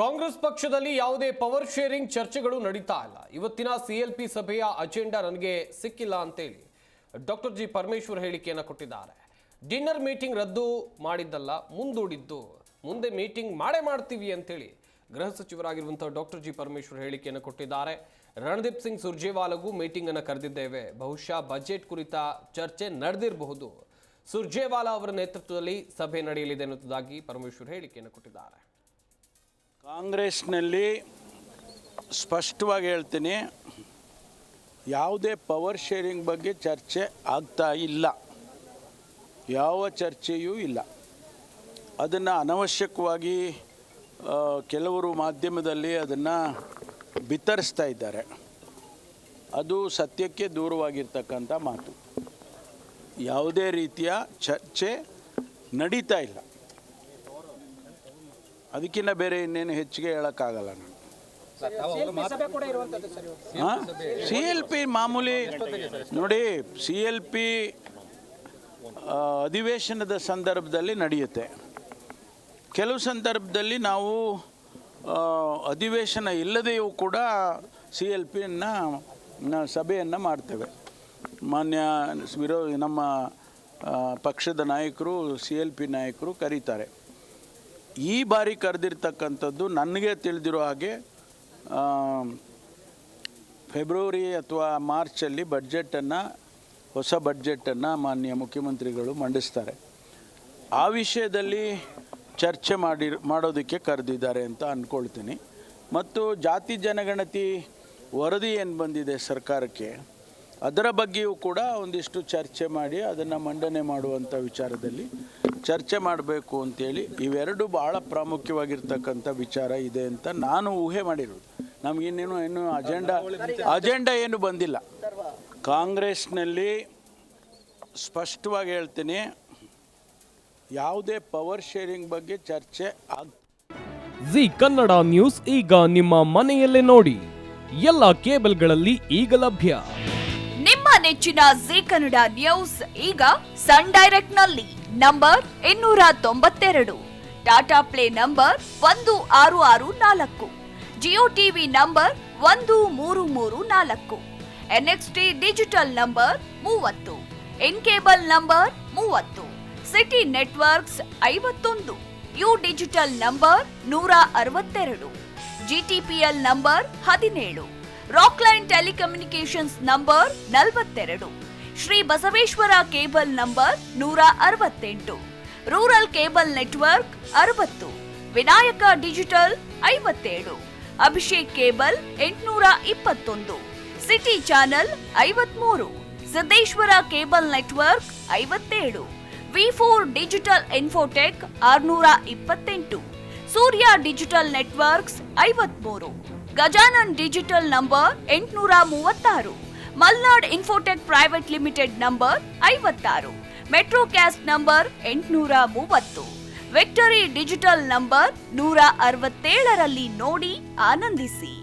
ಕಾಂಗ್ರೆಸ್ ಪಕ್ಷದಲ್ಲಿ ಯಾವುದೇ power sharing ಚರ್ಚೆಗಳು ನಡೀತಾ ಇಲ್ಲ. ಇವತ್ತಿನ ಸಿಎಲ್ಪಿ ಸಭೆಯ ಅಜೆಂಡಾ ನನಗೆ ಸಿಕ್ಕಿಲ್ಲ ಅಂತೇಳಿ ಡಾಕ್ಟರ್ ಜಿ ಪರಮೇಶ್ವರ್ ಹೇಳಿಕೆಯನ್ನು ಕೊಟ್ಟಿದ್ದಾರೆ. ಡಿನ್ನರ್ ಮೀಟಿಂಗ್ ರದ್ದು ಮಾಡಿದ್ದಲ್ಲ, ಮುಂದೂಡಿದ್ದು, ಮುಂದೆ ಮೀಟಿಂಗ್ ಮಾಡ್ತೀವಿ ಅಂತೇಳಿ ಗೃಹ ಸಚಿವರಾಗಿರುವಂತಹ ಡಾಕ್ಟರ್ ಜಿ ಪರಮೇಶ್ವರ್ ಹೇಳಿಕೆಯನ್ನು ಕೊಟ್ಟಿದ್ದಾರೆ. ರಣದೀಪ್ ಸಿಂಗ್ ಸುರ್ಜೇವಾಲಾಗೂ ಮೀಟಿಂಗ್ ಅನ್ನು ಕರೆದಿದ್ದೇವೆ, ಬಹುಶಃ ಬಜೆಟ್ ಕುರಿತ ಚರ್ಚೆ ನಡೆದಿರಬಹುದು, ಸುರ್ಜೇವಾಲಾ ಅವರ ನೇತೃತ್ವದಲ್ಲಿ ಸಭೆ ನಡೆಯಲಿದೆ ಎನ್ನುವುದಾಗಿ ಪರಮೇಶ್ವರ್ ಹೇಳಿಕೆಯನ್ನು ಕೊಟ್ಟಿದ್ದಾರೆ. ಕಾಂಗ್ರೆಸ್ನಲ್ಲಿ ಸ್ಪಷ್ಟವಾಗಿ ಹೇಳ್ತೀನಿ, ಯಾವುದೇ ಪವರ್ ಶೇರಿಂಗ್ ಬಗ್ಗೆ ಚರ್ಚೆ ಆಗ್ತಾ ಇಲ್ಲ, ಯಾವ ಚರ್ಚೆಯೂ ಇಲ್ಲ. ಅದನ್ನು ಅನವಶ್ಯಕವಾಗಿ ಕೆಲವರು ಮಾಧ್ಯಮದಲ್ಲಿ ಅದನ್ನು ಬಿತ್ತರಿಸ್ತಾ ಇದ್ದಾರೆ. ಅದು ಸತ್ಯಕ್ಕೆ ದೂರವಾಗಿರ್ತಕ್ಕಂಥ ಮಾತು. ಯಾವುದೇ ರೀತಿಯ ಚರ್ಚೆ ನಡೀತಾ ಇಲ್ಲ. ಅದಕ್ಕಿಂತ ಬೇರೆ ಇನ್ನೇನು ಹೆಚ್ಚಿಗೆ ಹೇಳೋಕ್ಕಾಗಲ್ಲ. ನಾನು CLP ಮಾಮೂಲಿ ನೋಡಿ, CLP ಅಧಿವೇಶನದ ಸಂದರ್ಭದಲ್ಲಿ ನಡೆಯುತ್ತೆ. ಕೆಲವು ಸಂದರ್ಭದಲ್ಲಿ ನಾವು ಅಧಿವೇಶನ ಇಲ್ಲದೆಯೂ ಕೂಡ CLPಯನ್ನು ಸಭೆಯನ್ನು ಮಾಡ್ತೇವೆ. ಮಾನ್ಯ ನಮ್ಮ ಪಕ್ಷದ ನಾಯಕರು CLP ನಾಯಕರು ಕರೀತಾರೆ. ಈ ಬಾರಿ ಕರೆದಿರ್ತಕ್ಕಂಥದ್ದು ನನಗೆ ತಿಳಿದಿರೋ ಹಾಗೆ ಫೆಬ್ರವರಿ ಅಥವಾ ಮಾರ್ಚಲ್ಲಿ ಹೊಸ ಬಡ್ಜೆಟನ್ನು ಮಾನ್ಯ ಮುಖ್ಯಮಂತ್ರಿಗಳು ಮಂಡಿಸ್ತಾರೆ. ಆ ವಿಷಯದಲ್ಲಿ ಚರ್ಚೆ ಮಾಡೋದಕ್ಕೆ ಕರೆದಿದ್ದಾರೆ ಅಂತ ಅಂದ್ಕೊಳ್ತೀನಿ. ಮತ್ತು ಜಾತಿ ಜನಗಣತಿ ವರದಿ ಏನು ಬಂದಿದೆ ಸರ್ಕಾರಕ್ಕೆ, ಅದರ ಬಗ್ಗೆಯೂ ಕೂಡ ಒಂದಿಷ್ಟು ಚರ್ಚೆ ಮಾಡಿ ಅದನ್ನು ಮಂಡನೆ ಮಾಡುವಂಥ ವಿಚಾರದಲ್ಲಿ ಚರ್ಚೆ ಮಾಡಬೇಕು ಅಂತೇಳಿ ಇವೆರಡು ಭಾಳ ಪ್ರಾಮುಖ್ಯವಾಗಿರ್ತಕ್ಕಂಥ ವಿಚಾರ ಇದೆ ಅಂತ ನಾನು ಊಹೆ ಮಾಡಿರೋದು. ನಮಗಿನ್ನೇನು ಅಜೆಂಡಾ ಏನು ಬಂದಿಲ್ಲ. ಕಾಂಗ್ರೆಸ್ನಲ್ಲಿ ಸ್ಪಷ್ಟವಾಗಿ ಹೇಳ್ತೀನಿ, ಯಾವುದೇ ಪವರ್ ಶೇರಿಂಗ್ ಬಗ್ಗೆ ಚರ್ಚೆ ಜಿ ಕನ್ನಡ ನ್ಯೂಸ್ ಈಗ ನಿಮ್ಮ ಮನೆಯಲ್ಲೇ ನೋಡಿ. ಎಲ್ಲ ಕೇಬಲ್ಗಳಲ್ಲಿ ಈಗ ಲಭ್ಯ. ನಿಮ್ಮ ನೆಚ್ಚಿನ ಜಿ ಕನ್ನಡ ನ್ಯೂಸ್ ಈಗ ಸನ್ ಡೈರೆಕ್ಟ್ ನಲ್ಲಿ number 292, Tata play number 1664, Jio TV number 1334, NXT digital number 30, in cable number 30, city networks 51, U digital number 162, GTPL number 17, Rockline telecommunications number 42, Shri Basaveshwara cable number 168, rural cable network 60, Vinayaka digital 57, Abhishek cable 821, city channel 53, Siddeshwara cable network 57, V4 digital Infotech 628, Surya digital networks 53, Gajanan digital number 836, Malnad infotech private limited number 56, Metrocast number 830, Victory digital number 167ರಲ್ಲಿ ನೋಡಿ ಆನಂದಿಸಿ.